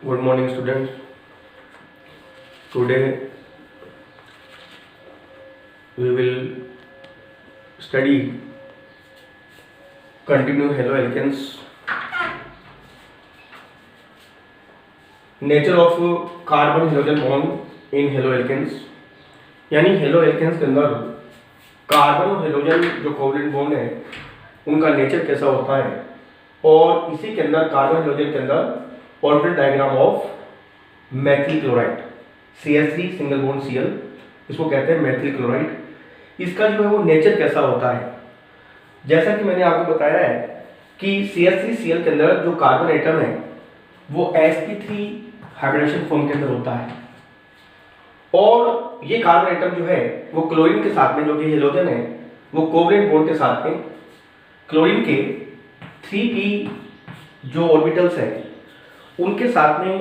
Good morning, students. Today we will study continue haloalkanes, nature of carbon halogen bond in haloalkanes. यानी haloalkanes के अंदर carbon और halogen जो covalent bond है उनका नेचर कैसा होता है, और इसी के अंदर कार्बन हेलोजन के अंदर orbital diagram of methyl chloride CH3 single bond Cl, इसको कहते हैं मेथिल क्लोराइड। इसका जो है वो नेचर कैसा होता है, जैसा कि मैंने आपको बताया है कि CH3Cl के अंदर जो कार्बन एटम है वो sp3 हाइब्रिडेशन फॉर्म के अंदर होता है, और ये कार्बन एटम जो है वो क्लोरीन के साथ में, जो कि हेलोजन है, वो कोवलेंट बॉन्ड के साथ में क्लोरीन के 3p जो ऑर्बिटल्स हैं उनके साथ में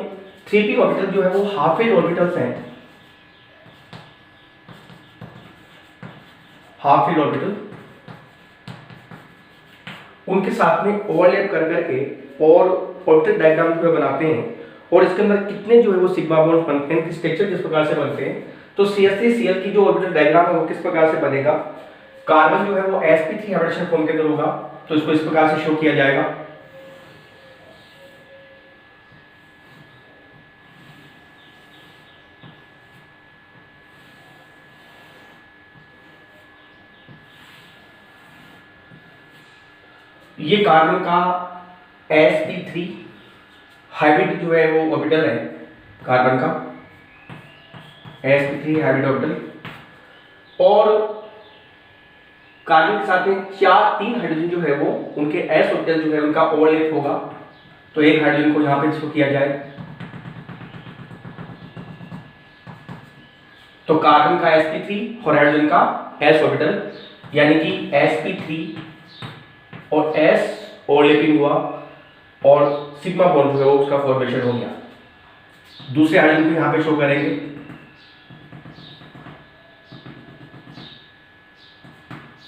3p ऑर्बिटल जो है वो हाफ एज ऑर्बिटल्स हैं, हाफ एज ऑर्बिटल उनके साथ में ओवरलैप कर करके और ऑर्बिटल डायग्राम जो है बनाते हैं, और इसके अंदर कितने जो है वो सिग्मा बॉन्ड बनते हैं, स्ट्रक्चर जिस प्रकार से बनते हैं। तो CH3Cl की जो ऑर्बिटल डायग्राम है वो किस प्रकार से बनेगा, कार्बन जो है वो sp3 हाइब्रिडेशन फॉर्म के अंदर होगा, तो इसको इस प्रकार से शो किया जाएगा। ये कार्बन का sp3 हाइब्रिड जो है वो ऑर्बिटल है, कार्बन का sp3 हाइब्रिड ऑर्बिटल, और कार्बन के साथ में तीन हाइड्रोजन जो है वो उनके s ऑर्बिटल जो है उनका ओवरलैप होगा, तो एक हाइड्रोजन को यहां पे शो किया जाए। तो कार्बन का sp3 और हाइड्रोजन का s ऑर्बिटल, यानी कि sp3 और s ओवरलैपिंग हुआ और सिग्मा बॉन्ड जो है वो उसका फॉर्मेशन हो गया। दूसरे हाइड्रोजन को यहां पे शो करेंगे,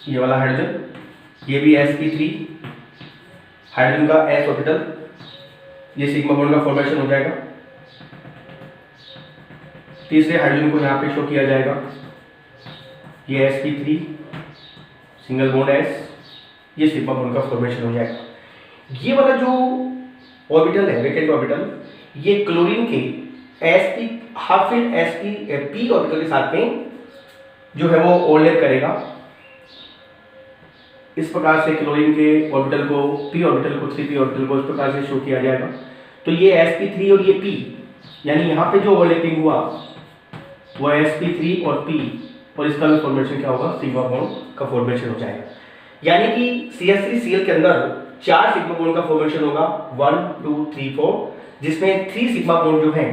ये वाला हाइड्रोजन, ये भी sp3 हाइड्रोजन का s ऑर्बिटल, ये सिग्मा बॉन्ड का फॉर्मेशन हो जाएगा। तीसरे हाइड्रोजन को यहां पे शो किया जाएगा, ये sp3 सिंगल बॉन्ड s, ये सिग्मा बॉन्ड का फॉर्मेशन हो जाएगा। ये वाला जो ऑर्बिटल है, वैकेंट ऑर्बिटल, ये क्लोरीन के sp हाफ sp ऑर्बिटल के साथ में जो है वो ओवरलैप करेगा। इस प्रकार से क्लोरीन के ऑर्बिटल को, p ऑर्बिटल को, 3p ऑर्बिटल को इस प्रकार से शो किया जाएगा। तो ये sp3 और ये p, यानी यहाँ पे जो ओवरलैपिंग हुआ वो sp3 और p, और इसका भी फॉर्मेशन क्या होगा, सिग्मा बॉन्ड का फॉर्मेशन हो जाएगा। यानी कि CH3Cl के अंदर 4 सिग्मा बॉन्ड का फॉर्मेशन होगा, 1 2 3 4, जिसमें 3 सिग्मा बॉन्ड जो हैं,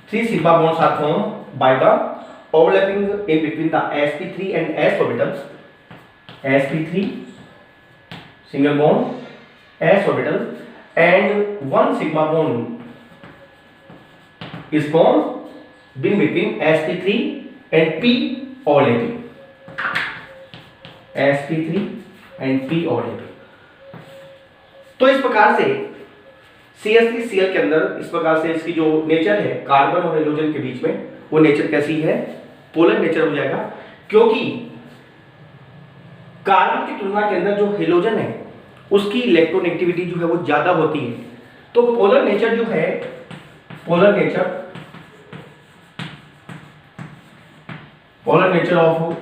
3 sigma bonds are form by the overlapping in between the sp3 and s orbitals, sp3 single bond s orbital, and 1 sigma bond is formed between sp3 and p overlapping, sp3 and p overlapping। तो इस प्रकार से CH3Cl के अंदर इस प्रकार से इसकी जो नेचर है कार्बन और हेलोजन के बीच में, वो नेचर कैसी है, पोलर नेचर हो जाएगा, क्योंकि कार्बन की तुलना के अंदर जो हेलोजन है उसकी इलेक्ट्रोनेगेटिविटी जो है वो ज्यादा होती है। तो पोलर नेचर जो है, polar nature of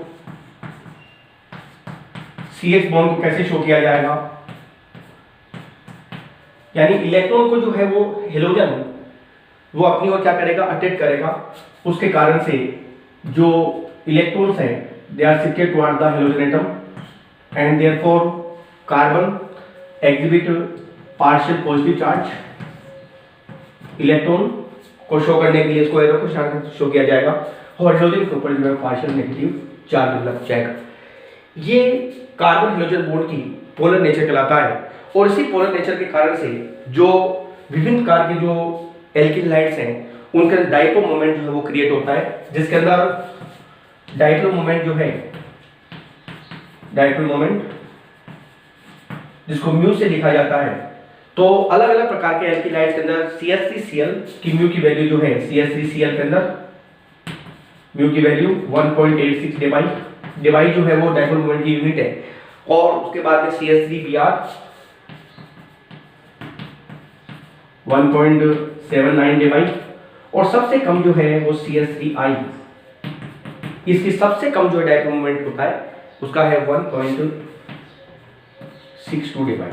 CH bond को कैसे शो किया जाएगा, यानी इलेक्ट्रॉन को जो है वो हेलोजन वो अपनी ओर क्या करेगा, अट्रैक्ट करेगा, उसके कारण से जो इलेक्ट्रॉन्स हैं they are shifted toward the halogen atom, and therefore carbon exhibit partial positive charge। Electron को शो करने के लिए इसको एरो को शो किया जाएगा, और हेलोजन के ऊपर जो है पार्शियल नेगेटिव चार्ज लग जाएगा। ये कार्बन हेलोजन बॉन्ड की पोलर नेचर कहलाता है, और इसी पोलर नेचर के कारण से जो विभिन्न प्रकार के जो एल्किल हाइड्स हैं उनका डाइपोल मोमेंट जो है वो क्रिएट होता है, जिसके अंदर डाइपोल मोमेंट जो है, डाइपोल मोमेंट जिसको म्यू से लिखा जाता है, तो अलग अलग प्रकार के एल्किलाइड्स के अंदर CH3Cl की म्यू की वैल्यू जो है, CH3Cl के अंदर म्यू की वैल्यू 1.86 डेबाई जो है वो डाइपोल मोमेंट की यूनिट है। और उसके बाद में CH3Br 1.79 डेबाई, और सबसे कम जो है वो CH3I, इसकी सबसे कम जो डाइपोल मोमेंट होता है उसका है 1.62 डेबाई।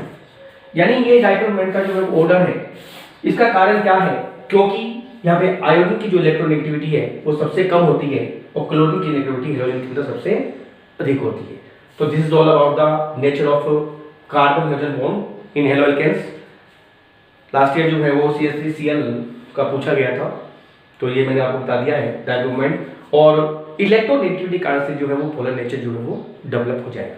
यानी ये डाइपोल मोमेंट का जो है ऑर्डर है, इसका कारण क्या है, क्योंकि यहाँ पे आयोडीन की जो इलेक्ट्रोनेगेटिविटी है वो सबसे कम होती है और क्लोरीन की नेगेटिविटी हेलोजन के अंदर सबसे अधिक होती है। तो this is all about the nature of carbon hydrogen bond in halo alkanes. Last year जो है वो CH3Cl का पूछा गया था, तो ये मैंने आपको बता दिया है डाइपोल मोमेंट, और इलेक्ट्रोनेगेटिविटी कारण से जो है वो पोलर नेचर जो है वो डेवलप हो जाएगा।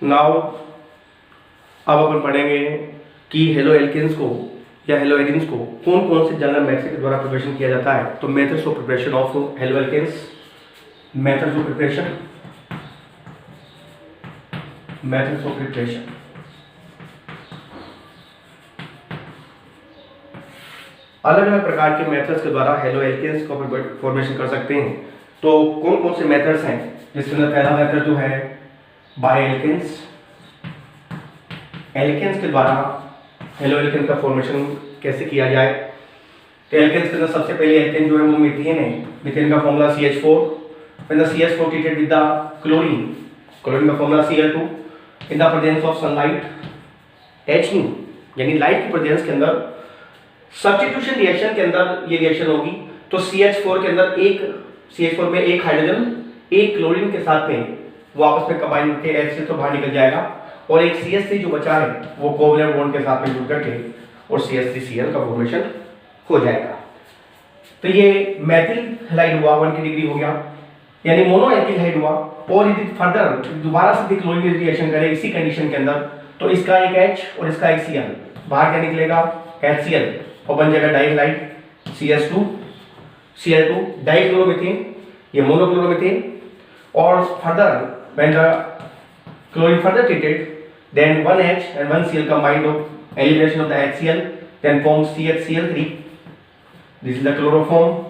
नाउ अब अपन पढ़ेंगे कि हेलो एल्केन्स को या हेलो एरिन्स को कौन कौन से जनरल मेथड के द्वारा प्रिपरेशन किया जाता है। तो methods of preparation of halo alkanes, methods of preparation, methods of preparation. अलग अलग प्रकार के मेथड्स के द्वारा हेलो एल्केन्स को फॉर्मेशन कर सकते हैं। तो कौन कौन से मेथड्स हैं, जिसके अंदर पहला मेथड जो है बाय एल्केन्स, एल्केन्स के द्वारा हेलो एल्केन का फॉर्मेशन कैसे किया जाए। तो एल्केन्स के अंदर सबसे पहले एल्केन जो है वो मीथेन है। मीथेन का formula CH4, when the CH4 treated with the chlorine, chlorine का formula Cl2 in the presence of sunlight H, यानी लाइट की प्रेजेंस के अंदर सब्स्टिट्यूशन रिएक्शन के अंदर ये रिएक्शन होगी। तो CH4 के अंदर CH4 में एक हाइड्रोजन एक क्लोरीन के साथ में वो आपस में कंबाइन होकर H से तो बाहर निकल जाएगा, और एक CH3 जो बचा है वो कोवलेंट बॉन्ड के साथ में जुड़ करके और CH3Cl का फॉर्मेशन हो जाएगा। तो ये मेथिल हैलाइड हुआ 1 की डिग्री हो गया, यानी मोनो एल्किल हाइड हुआ। और यदि फर्दर दोबारा से क्लोरीन रिएक्शन करे इसी कंडीशन के अंदर, तो इसका एक H और इसका एक Cl, बाहर क्या निकलेगा HCl, और बन जाएगा डाइहैलाइड CH2 Cl2 डाइक्लोरोमीथेन, ये मोनोक्लोरोमीथेन। और further when the chlorine further treated, then one H and one Cl combined of elimination of the HCl, then forms CHCl3. This is the chloroform.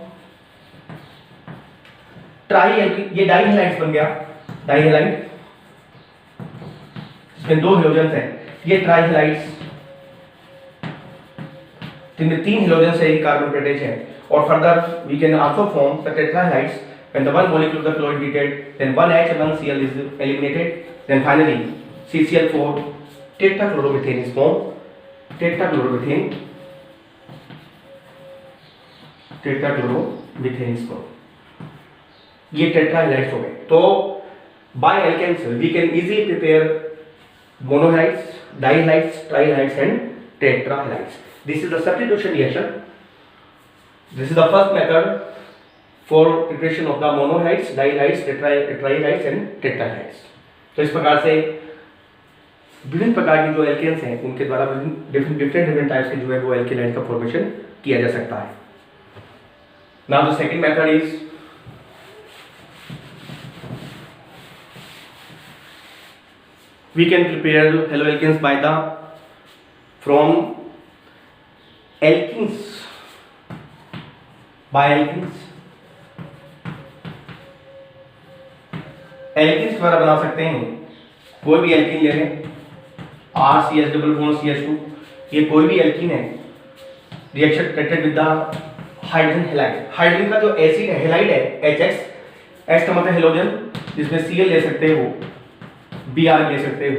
ये डाइहैलाइड्स बन गया, डाइहैलाइड, इसमें दो हेलोजेंस हैं, ये ट्राइहैलाइड्स, जिनमें 3 हेलोजेंस है, एक कार्बन अटैच है। और further we can also form the tetrahalides when the one molecule of the chlorine treated, then one H and one Cl is eliminated, then finally CCl4 tetrachloromethane is formed, tetrachloromethane is formed। ये टेट्राहैलाइड्स हो गए। तो by alkanes we can easily prepare monohalides, dihalides, trihalides and tetrahalides। This is the substitution reaction. This is the first method for preparation of the monohalides, dihalides, trihalides and tetrahalides। तो इस प्रकार से विभिन्न प्रकार की जो एल्केन्स हैं उनके द्वारा डिफरेंट टाइप्स के जो है वो एल्केनाइड का फॉर्मेशन किया जा सकता है। Now the second method is we can prepare haloalkanes by the from alkenes by alkenes alkenes द्वारा बना सकते हैं। कोई भी एल्किन ले लें, RCH डबल बॉन्ड CH2, ये कोई भी एल्किन है, reaction treated with the hydrogen halide. Hydrogen का जो एसिड है हैलाइड है HX, X का मतलब हेलोजन, जिसमें Cl ले सकते हो, Br ले सकते हो।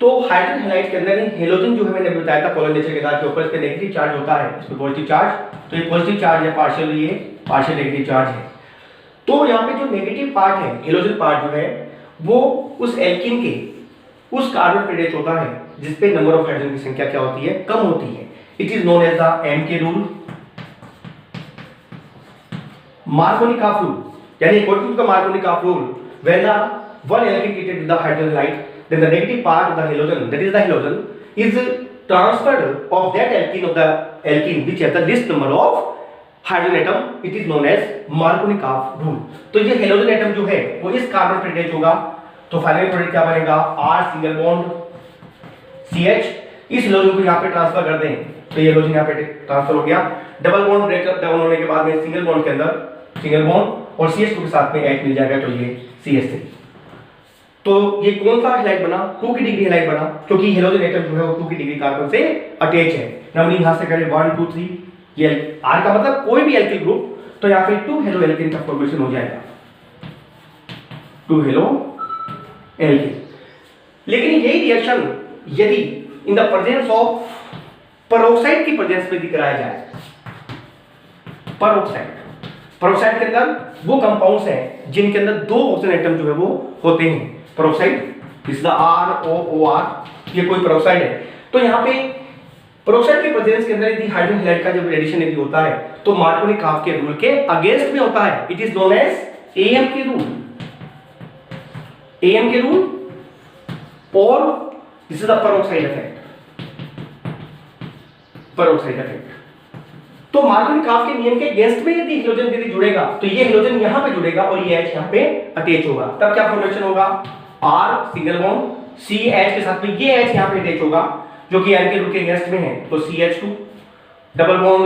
तो हाइड्रोजन हैलाइड के अंदर हेलोजन जो है मैंने बताया था पोलर नेचर के साथ के ऊपर इस पे नेगेटिव चार्ज होता है, इस पे पॉजिटिव चार्ज, तो ये पॉजिटिव चार्ज है पार्शियल, ये पार्शियल नेगेटिव चार्ज है। तो यहाँ पे जो नेगेटिव पार्ट है, हेलोजन पार्ट जो है वो उस एल्किन के उस कार्बन पे अटैच होता है जिसपे नंबर ऑफ हाइड्रोजन की संख्या क्या होती है, कम होती है। It is known as the MK rule, Markovnikov rule, यानी according to the Markovnikov rule when the one alkene treated with the hydrogen halide, then the negative part of the halogen, that is the halogen, is transferred of that alkene of the alkene which has the least number of hydrogen atom, it is known as Markovnikov rule. तो ये halogen atom जो है वो इस carbon पर attach होगा, तो final product क्या बनेगा, R सिंगल बॉन्ड CH। इस हेलोजन को यहाँ पे ट्रांसफर कर दें तो ये हेलोजन यहाँ पे ट्रांसफर हो गया, डबल बॉन्ड ब्रेक डाउन होने के बाद में सिंगल बॉन्ड के अंदर सिंगल बॉन्ड और CH2 के साथ में H मिल जाएगा, तो ये CH3। तो ये कौन सा हैलाइड बना, 2 की डिग्री हैलाइड बना, क्योंकि हेलोजन एटम जो है वो 2 की डिग्री कार्बन से अटैच है। नंबरिंग यहाँ से करें 1 2 3, ये R का मतलब कोई भी एल्किल ग्रुप, तो यहाँ पे 2 हेलो एल्किन का फॉर्मेशन हो जाएगा, 2 हेलो एल्किन। लेकिन यही रिएक्शन यदि in the presence of peroxide की प्रेजेंस में दिखाया जाए, पेरोक्साइड के अंदर वो कंपाउंड्स हैं जिनके अंदर 2 ऑक्सीजन एटम जो है वो होते हैं, पेरोक्साइड, इसका ROOR, ये कोई पेरोक्साइड है। तो यहाँ पे पेरोक्साइड के प्रेजेंस के अंदर यदि हाइड्रोजन हैलाइड का जब एडिशन यदि होता है तो मार्कोनिकॉफ के रूल के अगेंस्ट में होता है, it is known as AM के रूल, AM के रूल, और this is the peroxide effect, peroxide effect. तो मार्कोनिकॉफ के नियम के अगेंस्ट में यदि हेलोजन यदि जुड़ेगा तो ये हेलोजन यहां पे जुड़ेगा और ये H यहां पे अटैच होगा, तब क्या फॉर्मेशन होगा, R सिंगल बॉन्ड CH के साथ में ये H यहां पे अटैच होगा जो कि एल के रूल के अगेंस्ट में है, तो CH2 double bond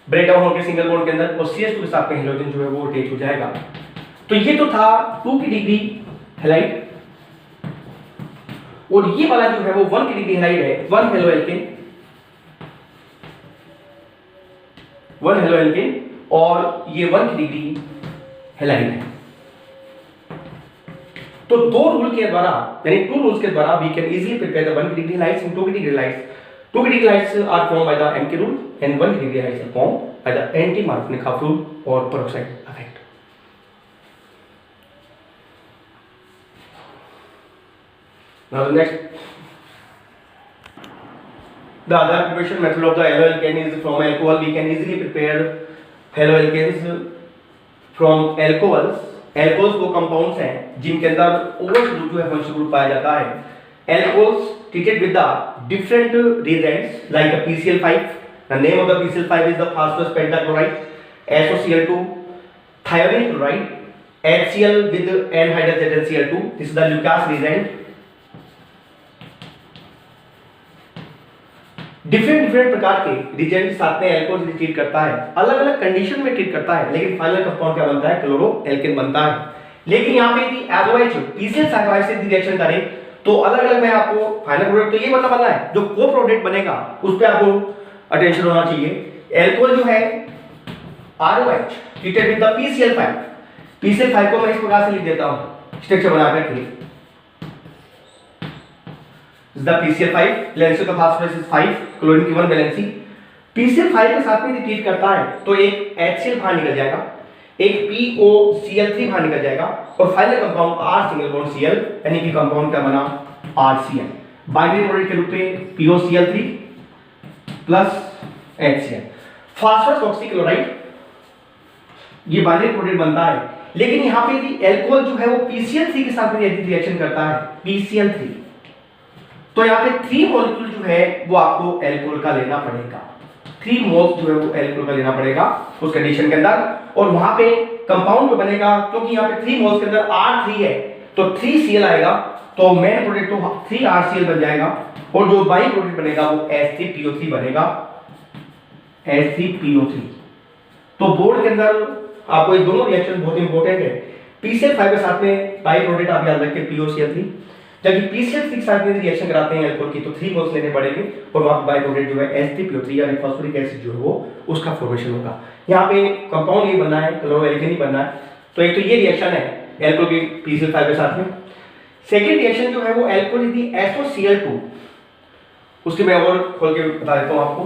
break down होकर सिंगल बॉन्ड के अंदर और CH2 के साथ में हेलोजन जो है वो अटैच हो जाएगा। तो ये तो था 2 की डिग्री हैलाइड, और ये वाला जो है वो 1 की डिग्री हैलाइड है, 1 हेलो एल्केन, 1 हेलो एल्केन, और ये 1 की डिग्री हैलाइड है। तो 2 रूल के द्वारा यानी 2 रूल्स के द्वारा we can easily prepare the 1 degree halides and 2 degree halides. 2 degree halides are formed by the M K rule and 1 degree halides are formed by the anti Markovnikov rule और peroxide effect. Now the next, the other preparation method of the haloalkane is from alcohol. We can easily prepare haloalkanes from alcohols। Alcohols वो compounds हैं जिनके अंदर OH group जो है functional group पाया जाता है। Alcohols treated with the different reagents like the PCl5, the name of the PCl5 is the phosphorus pentachloride, SOCl2, thionyl chloride, HCl with anhydrous ZnCl2, this is the Lucas reagent। Different प्रकार के reagent साथ में alcohol treat करता है, अलग अलग condition में treat करता है, लेकिन फाइनल कंपाउंड क्या बनता है, क्लोरोएल्केन बनता है। लेकिन यहाँ पे यदि एल्कोहल पीसीएल साइक्लाइड से रिएक्शन करें तो अलग अलग मैं आपको फाइनल प्रोडक्ट तो ये मतलब बनना है, जो को प्रोडक्ट बनेगा उस पे आपको अटेंशन होना चाहिए। एल्कोहल जो है ROH treated with the PCl5, PCl5 को मैं इस प्रकार से लिख देता हूं स्ट्रक्चर बना करके, the PCl5 वैलेंसी का फास्फोरस इज 5, क्लोरीन की 1 वैलेंसी। PCl5 के साथ में यदि ट्रीट करता है तो एक HCl बाहर निकल जाएगा, एक POCl3 बाहर निकल जाएगा, और final compound R single bond Cl यानी कि कंपाउंड क्या बना, RCl। बाइनरी प्रोडक्ट के रूप में POCl3 plus HCl। Phosphorus oxychloride ये बाइनरी प्रोडक्ट बनता है, लेकिन यहाँ पे यदि एल्कोहल जो है वो PCl3 के साथ में यदि रिएक्शन करता है, PCl3, तो यहाँ पे 3 मॉलिक्यूल जो है वो आपको एल्कोहल का लेना पड़ेगा, 3 मोल्स जो है वो एल्कोहल का लेना पड़ेगा उस कंडीशन के अंदर, और वहां पे कंपाउंड बनेगा, क्योंकि यहाँ पे 3 मोल्स के अंदर R3 है तो 3Cl आएगा, तो मेन प्रोडक्ट तो 3RCl बन जाएगा, और जो बाई प्रोडक्ट बनेगा वो H3PO3 बनेगा, H3PO3। तो बोर्ड के अंदर आपको ये दोनों रिएक्शन बहुत इंपॉर्टेंट है। PCl5 के साथ में बाई प्रोडक्ट आप याद रखें POCl3, जबकि PCl3 के साथ में रिएक्शन कराते हैं एल्कोहल की तो 3 मोल्स लेने पड़ेंगे, और वहां बाय प्रोडक्ट जो है H3PO3 यानी फास्फोरिक एसिड जो है वो उसका फॉर्मेशन होगा। यहाँ पे कंपाउंड ये बनना है, क्लोरोएल्केन ही बनना है। तो एक तो ये रिएक्शन है एल्कोहल की PCl5 के साथ में। सेकंड रिएक्शन जो है वो एल्कोहल यदि SOCl2, उसके मैं और खोल के बता देता हूं आपको।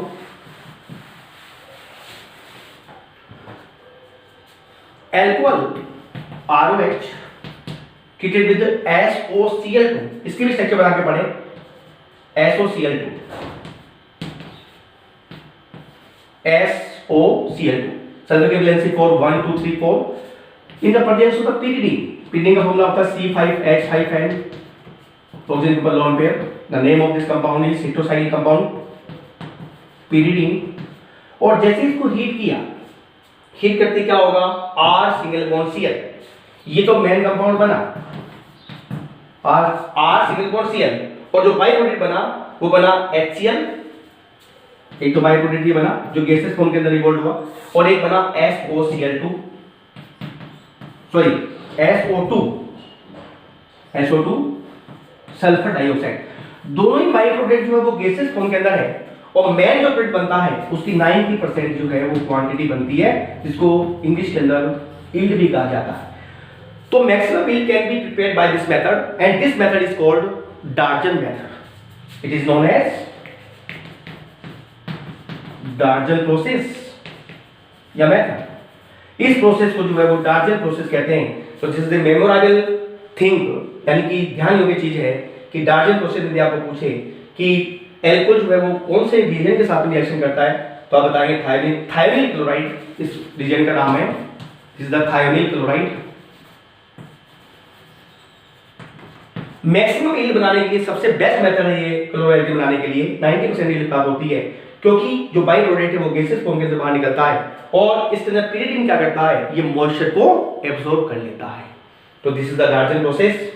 Alcohol ROH treated with SOCl2, इसकी भी स्ट्रक्चर बना के पढ़े, SOCl2, सल्फर की valency 4 1 2 3 4 in the presence of the pyridine का फॉर्मूला होता है C5H5N, ऑक्सीजन पर lone pair, the name of this compound is heterocyclic compound pyridine। और जैसे इसको हीट किया, हीट करते क्या होगा, R सिंगल बॉन्ड Cl, ये तो मेन कंपाउंड बना R सिंगल बॉन्ड Cl, और जो बाई प्रोडक्ट बना वो बना HCl, एक तो बाई प्रोडक्ट ये बना जो गैसेस फॉर्म के अंदर रिवॉल्व हुआ, और एक बना SOCl2 sorry SO2 sulphur dioxide. दोनों ही बाई प्रोडक्ट जो है वो गैसेस फॉर्म के अंदर है, और मेन जो प्रोडक्ट बनता है उसकी 90% जो है वो क्वांटिटी बनती है, जिसको इंग्लिश के अंदर यील्ड भी कहा जाता है। तो maximum yield can be prepared by this method, and this method is called Darzens method. It is known as Darzens process या मेथड। इस प्रोसेस को जो है वो डार्जन प्रोसेस कहते हैं। तो this is the memorable thing, यानी कि ध्यान योग्य चीज है कि डार्जन प्रोसेस यदि आपको पूछे कि एल्कोहल जो है वो कौन से रीजन के साथ रिएक्शन करता है, तो आप बताएंगे थायोनिल क्लोराइड, इस रीजन का नाम है, this is the thionyl chloride. Maximum yield बनाने के लिए सबसे बेस्ट मेथड है ये क्लोरोएल्केन बनाने के लिए, 90% यील्ड प्राप्त होती है, क्योंकि जो बाई प्रोडक्ट है वो गैसेस फॉर्म के अंदर बाहर निकलता है, और इसके अंदर pyridine क्या करता है, ये मॉइस्चर को एब्जॉर्ब कर लेता है। तो दिस इज द डार्जन प्रोसेस।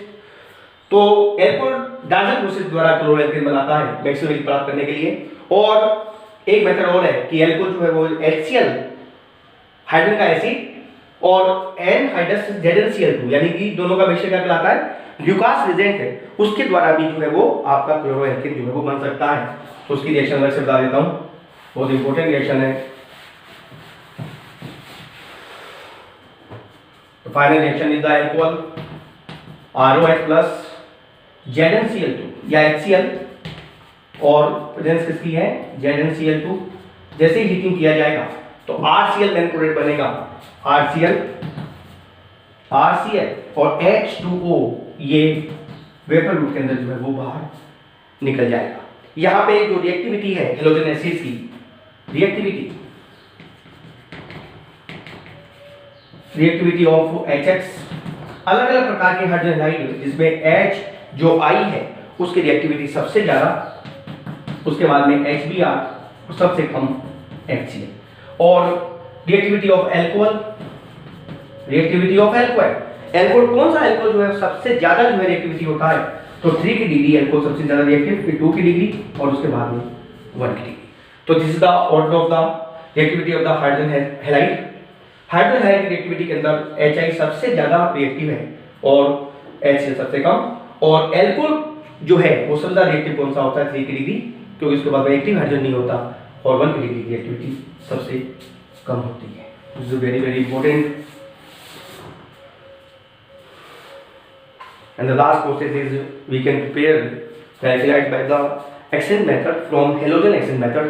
तो एल्कोहल डार्जन प्रोसेस द्वारा क्लोरोएल्केन बनाता है मैक्सिमम यील्ड प्राप्त करने के लिए। और एक मेथड और है कि एल्कोहल जो है वो HCl हाइड्रोजन का एसिड और एनहाइड्रस ZnCl2 यानी कि दोनों का मिश्रण क्या कहलाता है, ल्यूकास रिएजेंट है, उसके द्वारा भी जो है वो आपका क्लोरोएल्केन जो है वो बन सकता है। तो उसकी रिएक्शन अलग से बता देता हूं, बहुत इंपॉर्टेंट रिएक्शन है। तो final reaction is the alcohol ROH plus ZnCl2 या HCl, और प्रेजेंस किसकी है, ZnCl2। जैसे ही हीटिंग किया जाएगा तो RCl मेन प्रोडक्ट बनेगा, RCl और H2O ये वेपर रूट के अंदर जो है वो बाहर निकल जाएगा। यहां पे जो रिएक्टिविटी है हेलोजन एसिड्स की, रिएक्टिविटी ऑफ HX, अलग अलग प्रकार के हाइड्रोजन हाइड जिसमें H जो I है उसकी रिएक्टिविटी सबसे ज्यादा, उसके बाद में HBr और सबसे कम HCl। और रिएक्टिविटी ऑफ अल्कोहल, अल्कोहल कौन सा अल्कोहल जो है सबसे ज्यादा जो है रिएक्टिविटी होता है, तो 3 की डिग्री अल्कोहल सबसे ज्यादा रिएक्टिव, फिर 2 की डिग्री और उसके बाद में 1 की डिग्री। तो this is the order of the reactivity of the hydrogen halide. Hydrogen halide की रिएक्टिविटी के अंदर HI सबसे ज्यादा रिएक्टिव है और HCl सबसे कम, और अल्कोहल जो है वो सबसे ज्यादा रिएक्टिव कौन सा होता है, 3 की डिग्री, क्योंकि उसके बाद में एक्टिव हाइड्रोजन नहीं होता, और 1 की डिग्री की रिएक्टिविटी सबसे कम होती है। This is very very important. And the last process is we can prepare the alkylate by the exchange method from halogen exchange method.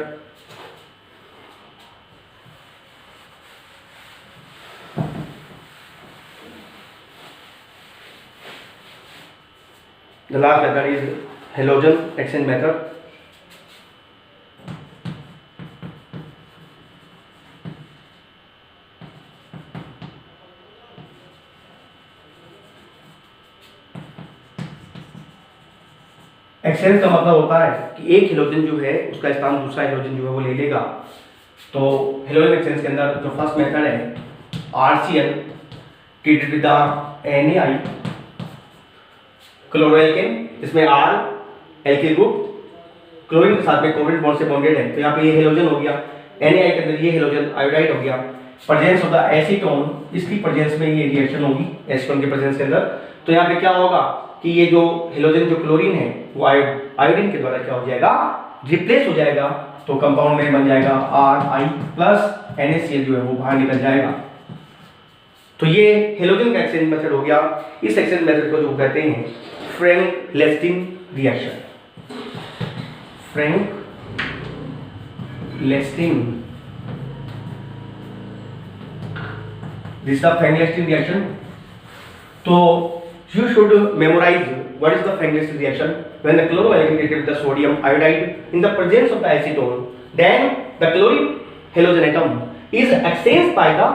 The last method is halogen exchange method. Exchange का मतलब होता है कि एक halogen जो है उसका स्थान दूसरा हेलोजन जो है वो ले लेगा। तो हेलोजन एक्सचेंज के अंदर जो फर्स्ट मेथड है RCl treated with the NaI क्लोरोएल्केन, इसमें R एल्किल ग्रुप क्लोरीन के साथ में कोवलेंट बॉन्ड से बॉन्डेड है, तो यहाँ पे ये हेलोजन हो गया, NaI के अंदर ये हेलोजन आयोडाइड हो गया। प्रेजेंस ऑफ द एसीटोन, इसकी प्रेजेंस में ये रिएक्शन होगी एसीटोन के प्रेजेंस के अंदर। तो यहाँ पे क्या होगा कि ये जो हेलोजन जो क्लोरीन है वो आयोडीन के द्वारा क्या हो जाएगा, रिप्लेस हो जाएगा। तो कंपाउंड में बन जाएगा RI प्लस NaCl जो है वो बाहर निकल जाएगा। तो ये हेलोजन का एक्सचेंज मेथड हो गया। इस एक्सचेंज मेथड को जो कहते हैं Finkelstein reaction. Finkelstein, this the Finkelstein reaction. तो you should memorize what is the Frank-Lesten reaction. When the chloroalkane reacted with the sodium iodide in the presence of the acetone, then the chlorine halogen atom is exchanged by the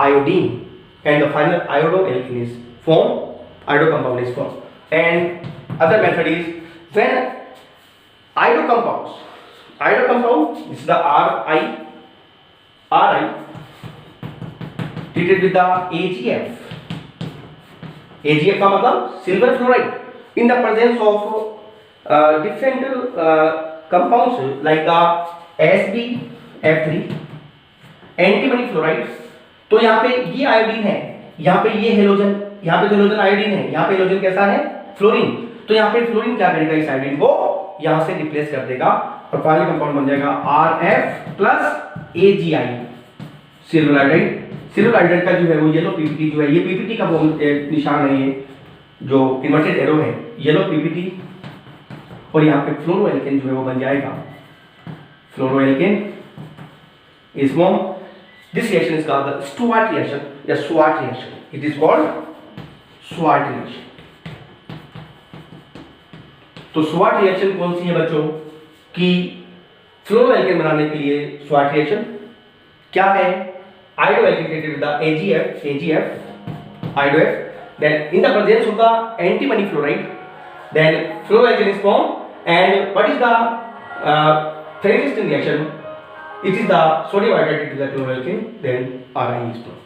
iodine and the final iodoalkane is formed, iodo compound is formed. And other method is when Iodo compounds. Iodo compound is the Ri treated with the AgF. AgF का मतलब silver fluoride in the presence of different compounds like the SbF3 antimony fluoride. तो यहाँ पे ये iodine है, यहाँ पे ये हेलोजन, यहाँ पे तो हेलोजन आयोडीन है, यहाँ पे हेलोजन कैसा है फ्लोरीन। तो यहाँ पे फ्लोरीन क्या करेगा इस आयोडीन को यहाँ से रिप्लेस कर देगा और फाइनल कंपाउंड बन जाएगा Rf plus AgI silver iodide. Silver iodide का जो है वो येलो पीपीटी जो है, ये पीपीटी का निशान है, ये जो इन्वर्टेड एरो है येलो पीपीटी, और यहाँ पे फ्लोरोएल्केन जो है वो बन जाएगा फ्लोरोएल्केन is formed. This reaction is called the Stuart reaction या Swart reaction. It is called Swart reaction. तो Swart reaction कौन सी है बच्चों कि फ्लोरोएल्केन बनाने के लिए Swart reaction क्या है? Iodoalkane treated with the AgF, IodoF. Then in the presence of the antimony fluoride, then fluoroalkane is formed. And what is the French reaction? It is the sodium iodide to the chloroalkane, then Ri is formed.